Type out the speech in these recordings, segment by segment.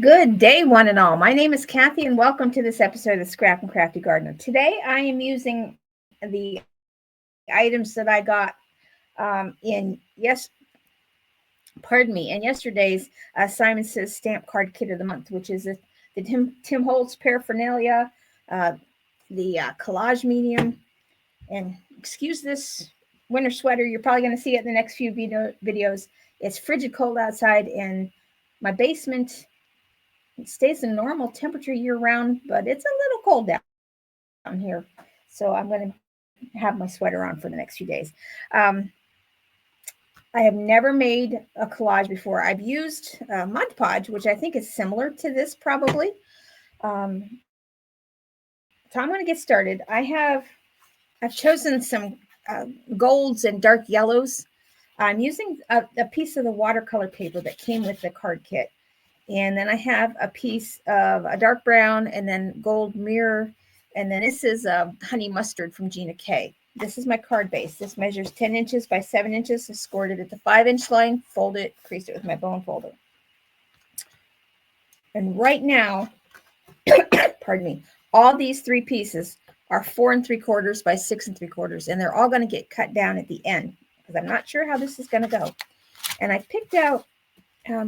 Good day, one and all. My name is Kathy, and welcome to this episode of the Scrap and Crafty Gardener. Today, I am using the items that I got in yesterday's Simon Says Stamp Card Kit of the Month, which is the Tim Holtz paraphernalia, the collage medium, and excuse this winter sweater. You're probably going to see it in the next few videos. It's frigid cold outside, and my basement. It stays a normal temperature year-round, but it's a little cold down here. So I'm going to have my sweater on for the next few days. I have never made a collage before. I've used Mod Podge, which I think is similar to this probably. So I'm going to get started. I've chosen some golds and dark yellows. I'm using a piece of the watercolor paper that came with the card kit. And then I have a piece of a dark brown and then gold mirror. And then this is a honey mustard from GinaK. This is my card base. This measures 10 inches by 7 inches. I scored it at the 5-inch line, fold it, crease it with my bone folder. And right now, pardon me, all these three pieces are 4 3/4 by 6 3/4. And they're all going to get cut down at the end because I'm not sure how this is going to go. And I picked out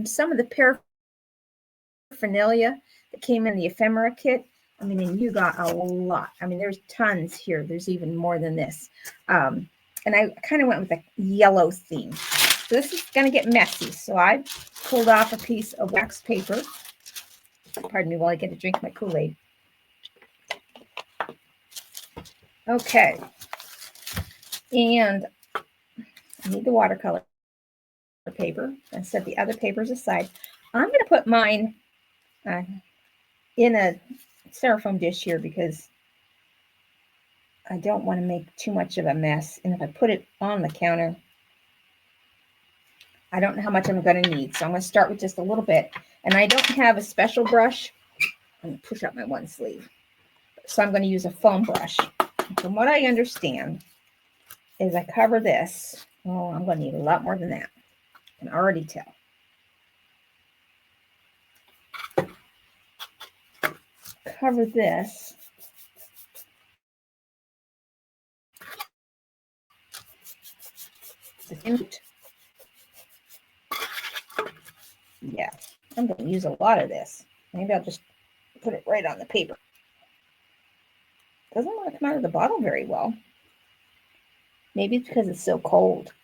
some of the paraphernalia that came in the Ephemera kit. I mean, and you got a lot. I mean, there's tons here. There's even more than this. And I kind of went with a yellow theme. So this is going to get messy. So I pulled off a piece of wax paper. Pardon me while I get a drink of my Kool-Aid. Okay. And I need the watercolor paper. I set the other papers aside. I'm going to put mine in a styrofoam dish here because I don't want to make too much of a mess. And if I put it on the counter, I don't know how much I'm going to need. So I'm going to start with just a little bit. And I don't have a special brush. I'm going to push up my one sleeve. So I'm going to use a foam brush. And from what I understand is I cover this. Oh, I'm going to need a lot more than that. I can already tell. Cover this. Yeah, I'm going to use a lot of this. Maybe I'll just put it right on the paper. Doesn't want to come out of the bottle very well. Maybe it's because it's so cold.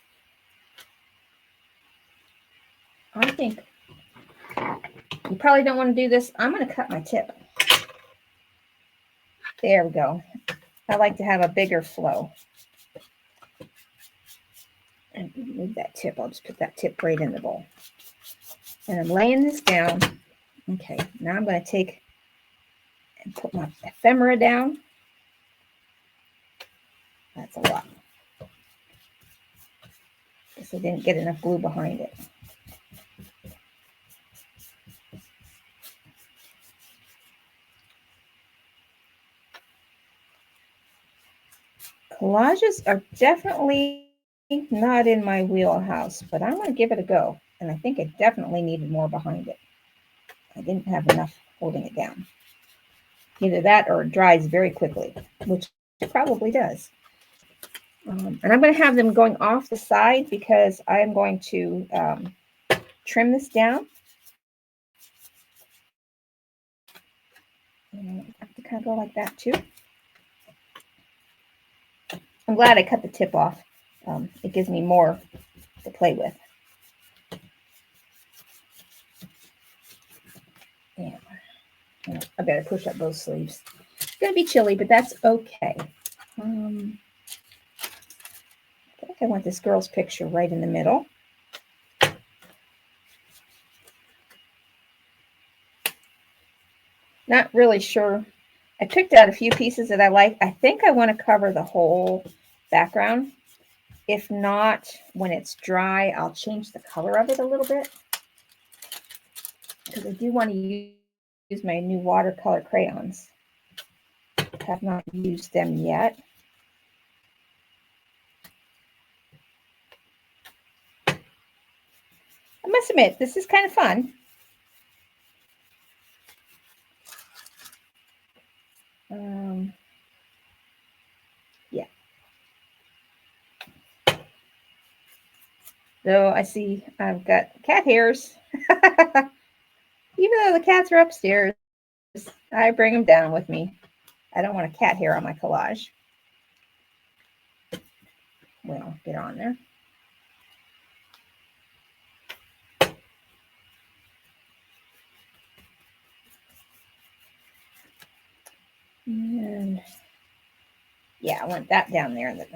I think you probably don't want to do this. I'm going to cut my tip. There we go. I like to have a bigger flow. And move that tip. I'll just put that tip right in the bowl. And I'm laying this down. Okay, now I'm going to take and put my ephemera down. That's a lot. Guess I didn't get enough glue behind it. Collages are definitely not in my wheelhouse, but I'm going to give it a go. And I think it definitely needed more behind it. I didn't have enough holding it down. Either that or it dries very quickly, which it probably does. And I'm going to have them going off the side because I am going to trim this down. And I have to kind of go like that too. I'm glad I cut the tip off. It gives me more to play with. Yeah. I better push up both sleeves. It's going to be chilly, but that's okay. I think I want this girl's picture right in the middle. Not really sure. I picked out a few pieces that I like. I think I want to cover the whole background. If not, when it's dry, I'll change the color of it a little bit. Because I do want to use my new watercolor crayons. I have not used them yet. I must admit, this is kind of fun. So I see I've got cat hairs. Even though the cats are upstairs, I bring them down with me. I don't want a cat hair on my collage. Well, get on there. And yeah, I want that down there.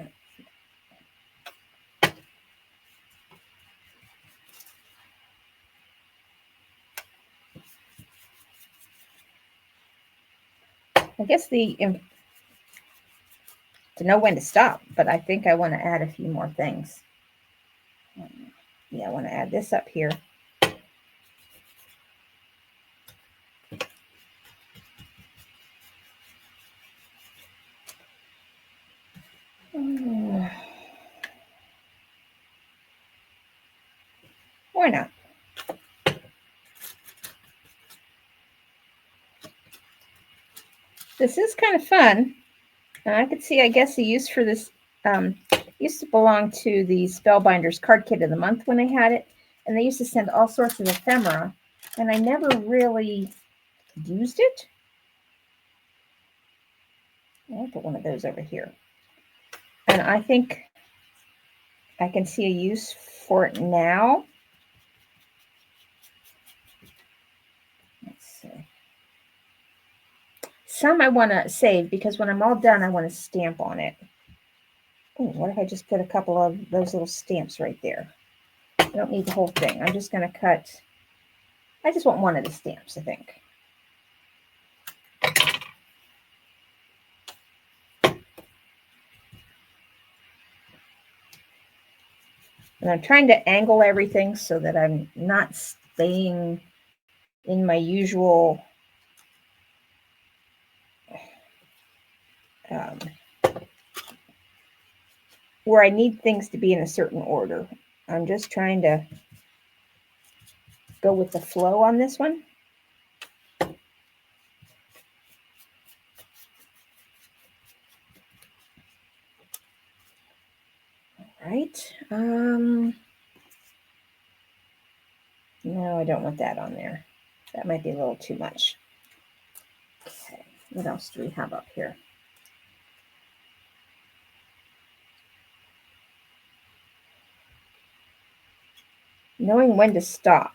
I guess to know when to stop, but I think I want to add a few more things. Yeah, I want to add this up here. Why not? This is kind of fun. And I could see, I guess, the use for this used to belong to the Spellbinders card kit of the month when they had it. And they used to send all sorts of ephemera. And I never really used it. I'll put one of those over here. And I think I can see a use for it now. Let's see. Some I want to save because when I'm all done, I want to stamp on it. Oh, what if I just put a couple of those little stamps right there? I don't need the whole thing. I'm just going to cut. I just want one of the stamps, I think. And I'm trying to angle everything so that I'm not staying in my usual where I need things to be in a certain order. I'm just trying to go with the flow on this one. All right. No, I don't want that on there. That might be a little too much. Okay, what else do we have up here? Knowing when to stop.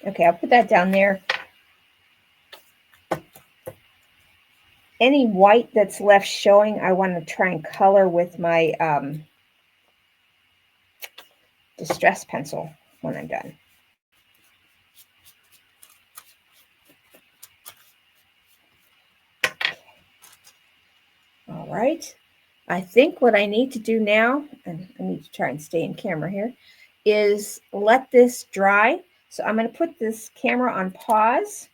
Okay, I'll put that down there. Any white that's left showing, I want to try and color with my distress pencil when I'm done. All right. I think what I need to do now, and I need to try and stay in camera here, is let this dry. So I'm going to put this camera on pause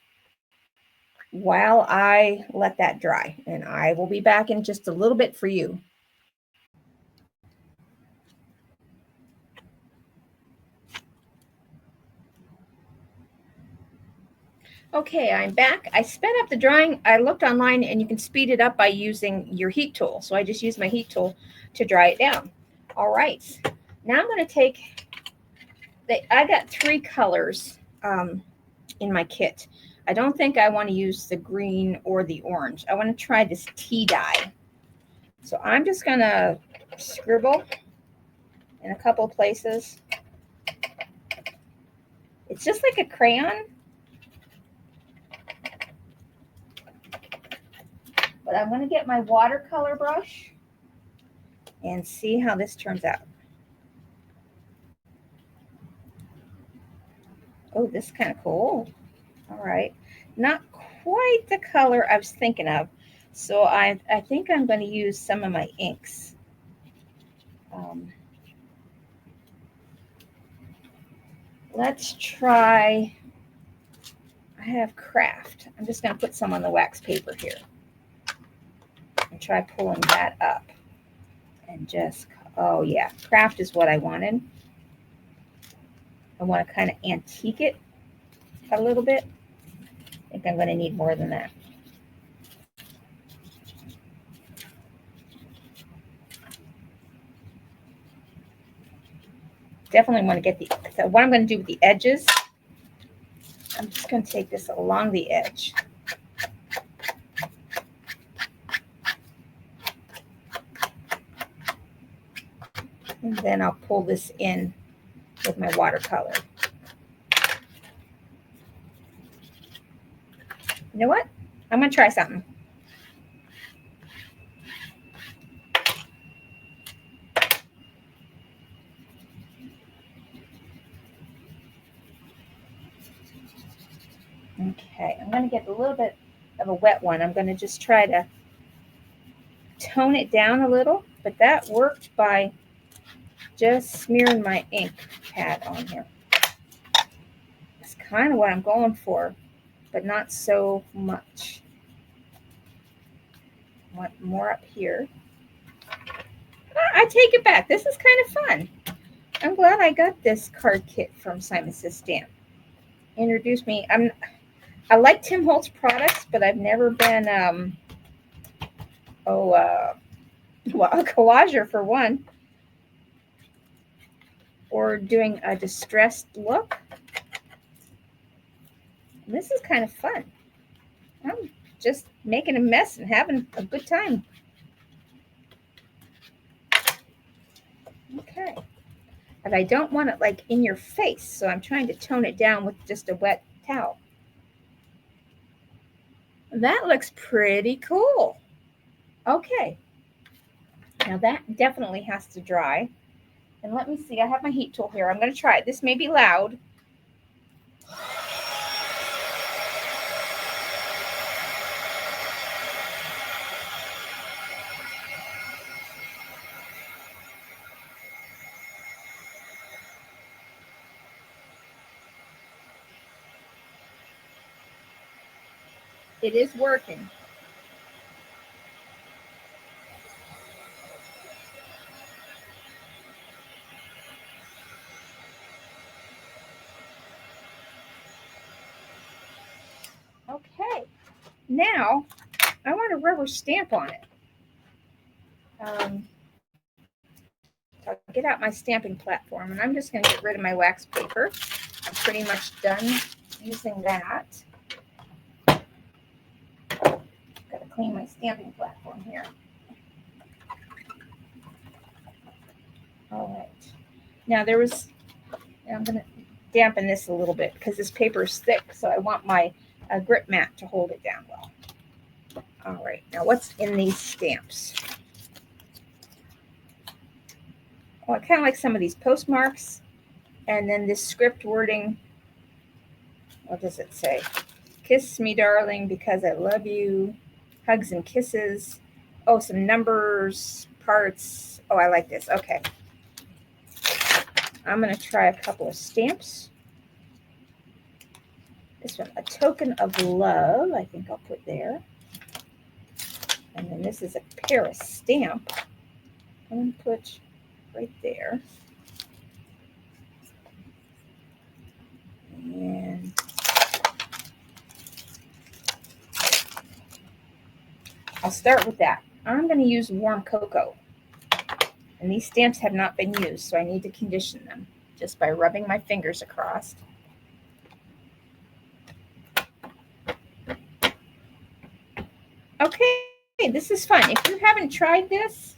while I let that dry. And I will be back in just a little bit for you. Okay, I'm back. I sped up the drying. I looked online and you can speed it up by using your heat tool. So I just used my heat tool to dry it down. All right. Now I'm going to take, I got 3 colors in my kit. I don't think I want to use the green or the orange. I want to try this tea dye. So I'm just going to scribble in a couple places. It's just like a crayon. But I'm going to get my watercolor brush and see how this turns out. Oh, this is kind of cool. All right. Not quite the color I was thinking of. So I think I'm going to use some of my inks. Let's try, I have Kraft. I'm just going to put some on the wax paper here. And try pulling that up. And just, oh yeah, Kraft is what I wanted. I want to kind of antique it a little bit. I think I'm going to need more than that. definitely want to get so what I'm going to do with the edges, I'm just going to take this along the edge. And then I'll pull this in with my watercolor. You know what? I'm going to try something. Okay, I'm going to get a little bit of a wet one. I'm going to just try to tone it down a little, but that worked by just smearing my ink pad on here. That's kind of what I'm going for, but not so much. I want more up here. I take it back. This is kind of fun. I'm glad I got this card kit from Simon Says Stamp. Introduced me. I like Tim Holtz products, but I've never been well, a collager for one, or doing a distressed look. And this is kind of fun. I'm just making a mess and having a good time. Okay. But I don't want it like in your face, so I'm trying to tone it down with just a wet towel. That looks pretty cool. Okay. Now that definitely has to dry. And let me see, I have my heat tool here. I'm going to try it. This may be loud. It is working. Okay, now I want a rubber stamp on it. I'll get out my stamping platform, and I'm just going to get rid of my wax paper. I'm pretty much done using that. Got to clean my stamping platform here. All right. Now I'm going to dampen this a little bit because this paper is thick, so I want my grip mat to hold it down well. All right. Now what's in these stamps? Well, I kind of like some of these postmarks, and then this script wording. What does it say? Kiss me, darling, because I love you. Hugs and kisses. Oh, some numbers, parts. Oh, I like this. Okay. I'm going to try a couple of stamps. This one, a token of love, I think I'll put there. And then this is a Paris stamp. I'm going to put right there. And I'll start with that. I'm going to use warm cocoa. And these stamps have not been used, so I need to condition them just by rubbing my fingers across. Okay, this is fun. If you haven't tried this,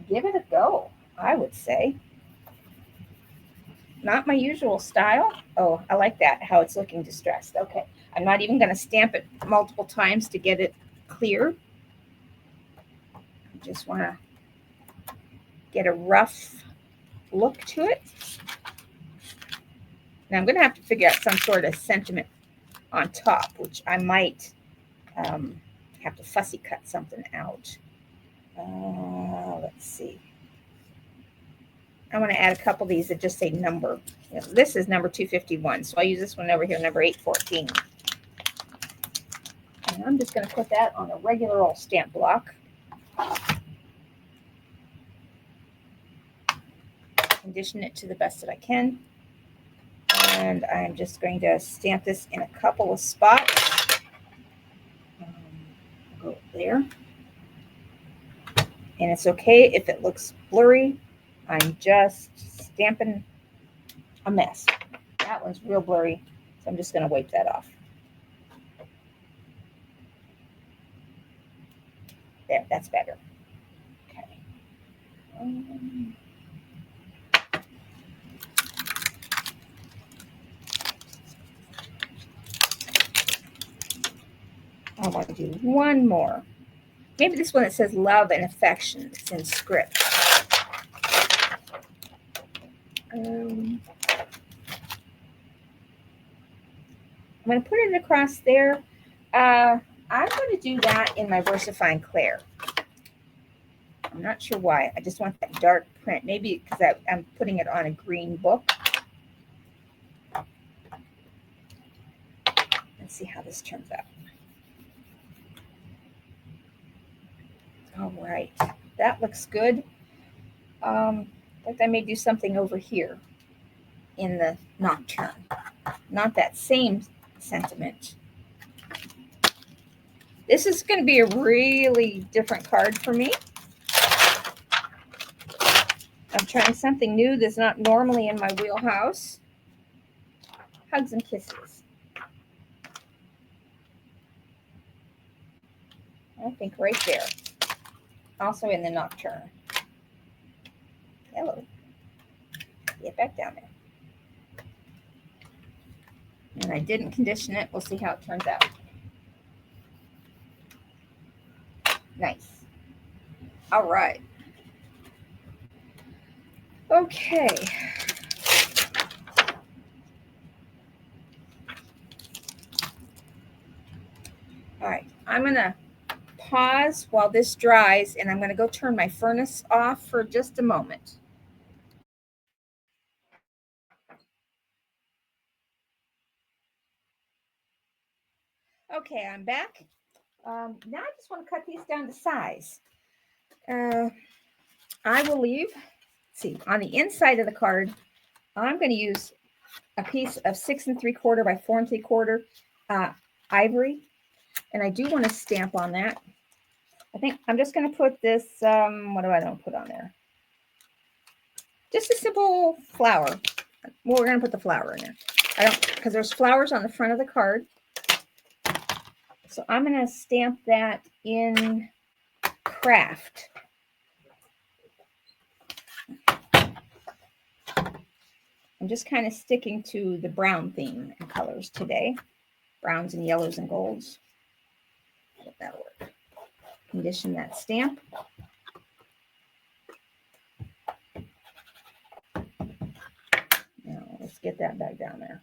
give it a go, I would say. Not my usual style. Oh, I like that, how it's looking distressed. Okay, I'm not even going to stamp it multiple times to get it clear. I just want to get a rough look to it. Now I'm going to have to figure out some sort of sentiment on top, which I might have to fussy cut something out. Let's see. I want to add a couple of these that just say number. You know, this is number 251, so I'll use this one over here, number 814. And I'm just going to put that on a regular old stamp block. Condition it to the best that I can. And I'm just going to stamp this in a couple of spots. Go there. And it's okay if it looks blurry. I'm just stamping a mess. That one's real blurry, so I'm just going to wipe that off. There, that's better. Okay. I want to do one more. Maybe this one that says love and affection. It's in script. I'm going to put it across there. I'm going to do that in my VersaFine Clair. I'm not sure why. I just want that dark print. Maybe because I'm putting it on a green book. Let's see how this turns out. All right. That looks good. In fact, I may do something over here in the nocturne. Not that same sentiment. This is going to be a really different card for me. I'm trying something new that's not normally in my wheelhouse. Hugs and kisses. I think right there. Also in the nocturne. Hello. Get back down there. And I didn't condition it. We'll see how it turns out. Nice. All right. Okay. All right. I'm going to pause while this dries, and I'm going to go turn my furnace off for just a moment. Okay, I'm back. Now I just want to cut these down to size. I will leave, see, on the inside of the card, I'm going to use a piece of 6 3/4 by 4 3/4 ivory, and I do want to stamp on that. I think I'm just going to put this, what do I want to put on there? Just a simple flower. Well, we're going to put the flower in there. Because there's flowers on the front of the card. So I'm going to stamp that in Kraft. I'm just kind of sticking to the brown theme and colors today. Browns and yellows and golds. If that'll work. Condition that stamp. Now let's get that back down there.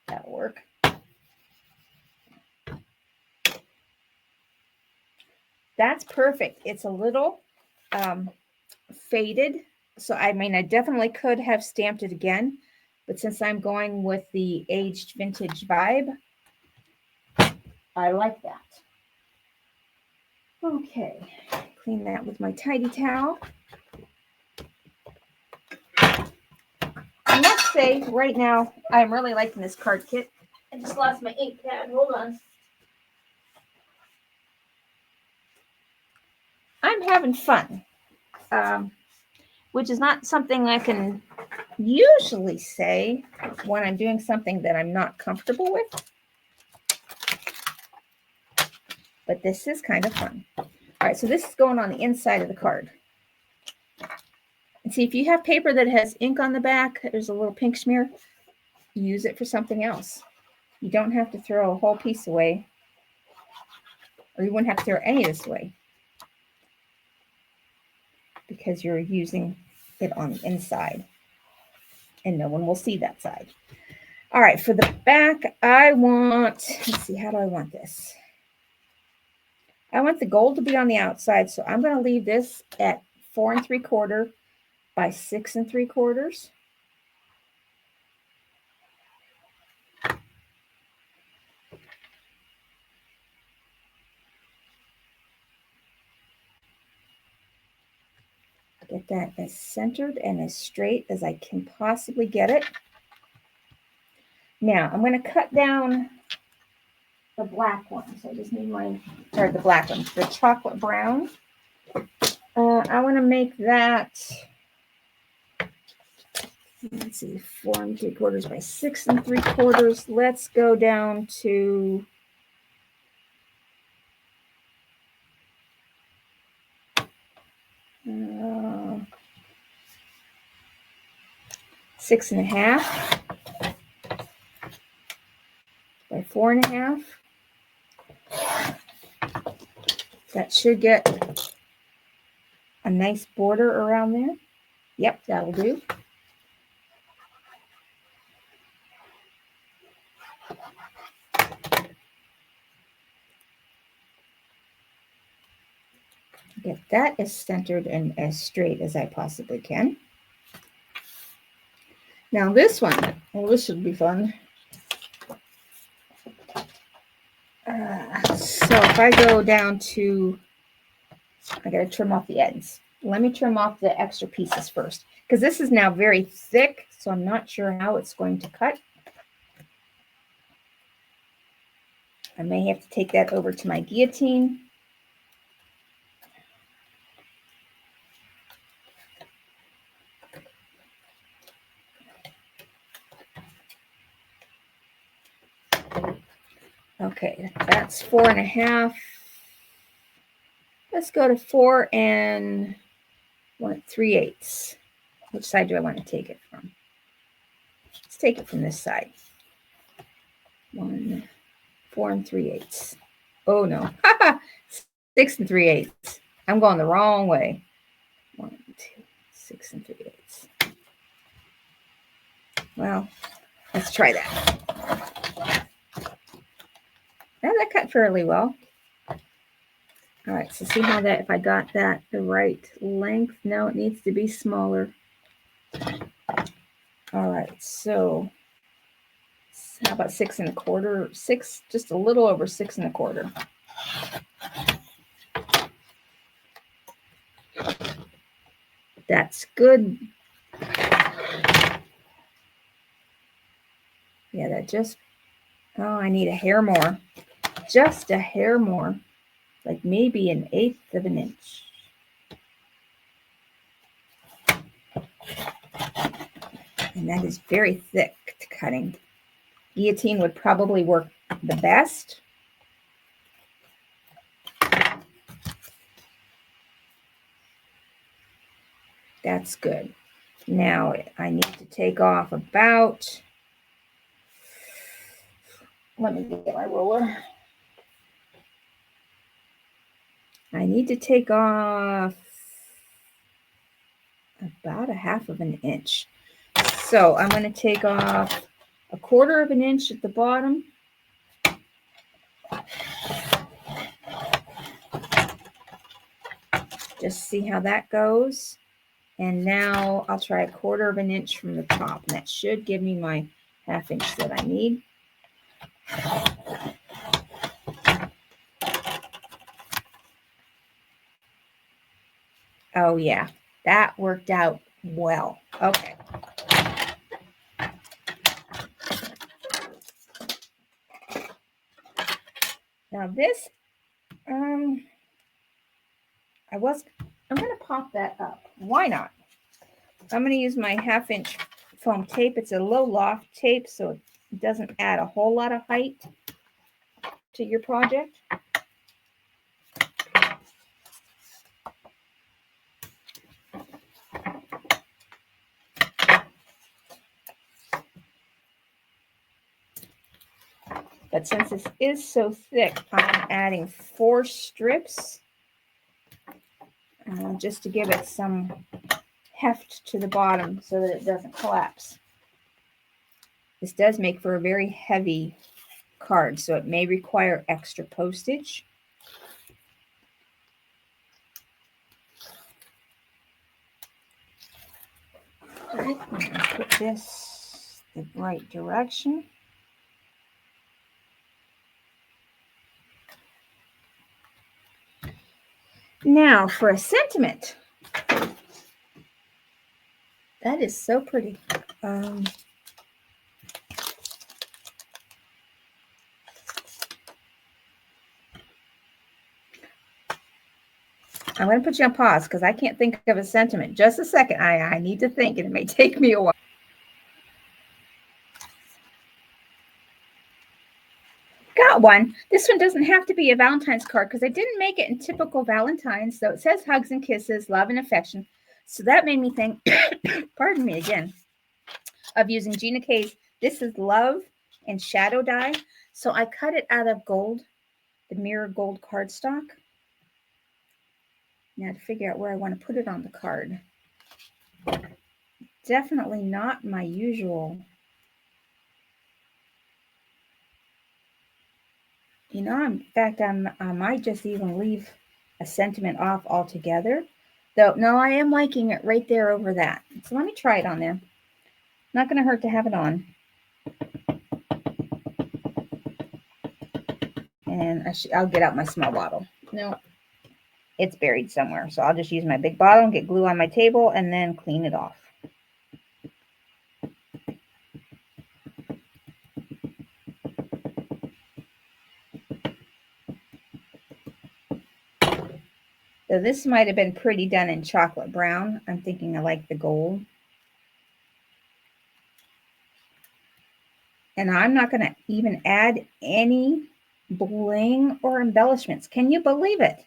That'll work. That's perfect. It's a little faded. So, I mean, I definitely could have stamped it again. But since I'm going with the aged vintage vibe, I like that. Okay. Clean that with my tidy towel. I must say, right now, I'm really liking this card kit. I just lost my ink pad. Hold on. I'm having fun, which is not something I can usually say when I'm doing something that I'm not comfortable with. But this is kind of fun. All right, so this is going on the inside of the card. And see, if you have paper that has ink on the back, there's a little pink smear, use it for something else. You don't have to throw a whole piece away, or you wouldn't have to throw any of this away because you're using it on the inside, and no one will see that side. All right, for the back, I want, let's see, how do I want this? I want the gold to be on the outside, so I'm going to leave this at 4 3/4 by 6 3/4. Get that as centered and as straight as I can possibly get it. Now, I'm going to cut down the black one. So I just need the black one, the chocolate brown. I want to make that let's see, 4 3/4 by 6 3/4. Let's go down to 6 1/2 by 4 1/2. That should get a nice border around there. Yep, that'll do. Get that as centered and as straight as I possibly can. Now this one, well, this should be fun. So if I go down to, I got to trim off the ends. Let me trim off the extra pieces first, because this is now very thick, so I'm not sure how it's going to cut. I may have to take that over to my guillotine. Okay, that's 4 1/2. Let's go to 4 3/8. Which side do I want to take it from? Let's take it from this side. 4 3/8. Oh no, 6 3/8. I'm going the wrong way. 1 2 6 3/8. Well, let's try that. Now that cut fairly well. All right, so see how that, if I got that the right length, no, it needs to be smaller. All right, so how about 6 1/4? 6, just a little over 6 1/4. That's good. Yeah, that just, oh, I need a hair more. Just a hair more. Like maybe 1/8 of an inch. And that is very thick to cutting. Guillotine would probably work the best. That's good. Now I need to take off about, let me get my ruler. I need to take off about 1/2 of an inch. So I'm going to take off 1/4 of an inch at the bottom. Just see how that goes. And now I'll try 1/4 of an inch from the top. And that should give me my 1/2 inch that I need. Oh yeah, that worked out well. Okay. Now this, I'm going to pop that up. Why not? I'm going to use my 1/2 inch foam tape. It's a low loft tape, so it doesn't add a whole lot of height to your project. But since this is so thick, I'm adding 4 strips just to give it some heft to the bottom so that it doesn't collapse. This does make for a very heavy card, so it may require extra postage. All right, I'm going to put this the right direction. Now for a sentiment. That is so pretty. I'm going to put you on pause because I can't think of a sentiment. Just a second. I need to think, and it may take me a while. one. This one doesn't have to be a Valentine's card because I didn't make it in typical Valentine's. So it says hugs and kisses, love and affection. So that made me think, pardon me again, of using GinaK's This Is Love and Shadow die. So I cut it out of gold, the mirror gold cardstock. Now to figure out where I want to put it on the card. Definitely not my usual. You know, in fact, I might just even leave a sentiment off altogether. Though, no, I am liking it right there over that. So let me try it on there. Not going to hurt to have it on. And I'll get out my small bottle. No, it's buried somewhere. So I'll just use my big bottle and get glue on my table and then clean it off. So this might have been pretty done in chocolate brown. I'm thinking I like the gold. And I'm not going to even add any bling or embellishments. Can you believe it?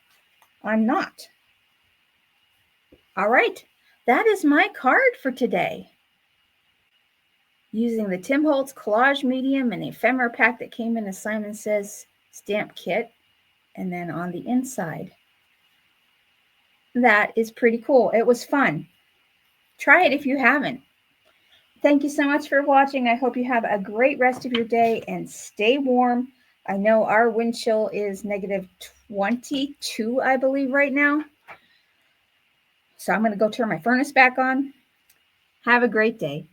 I'm not. All right. That is my card for today. Using the Tim Holtz Collage medium and the Ephemera pack that came in a Simon Says stamp kit. And then on the inside. That is pretty cool. It was fun. Try it if you haven't. Thank you so much for watching. I hope you have a great rest of your day and stay warm. I know our wind chill is negative 22, I believe, right now. So I'm going to go turn my furnace back on. Have a great day.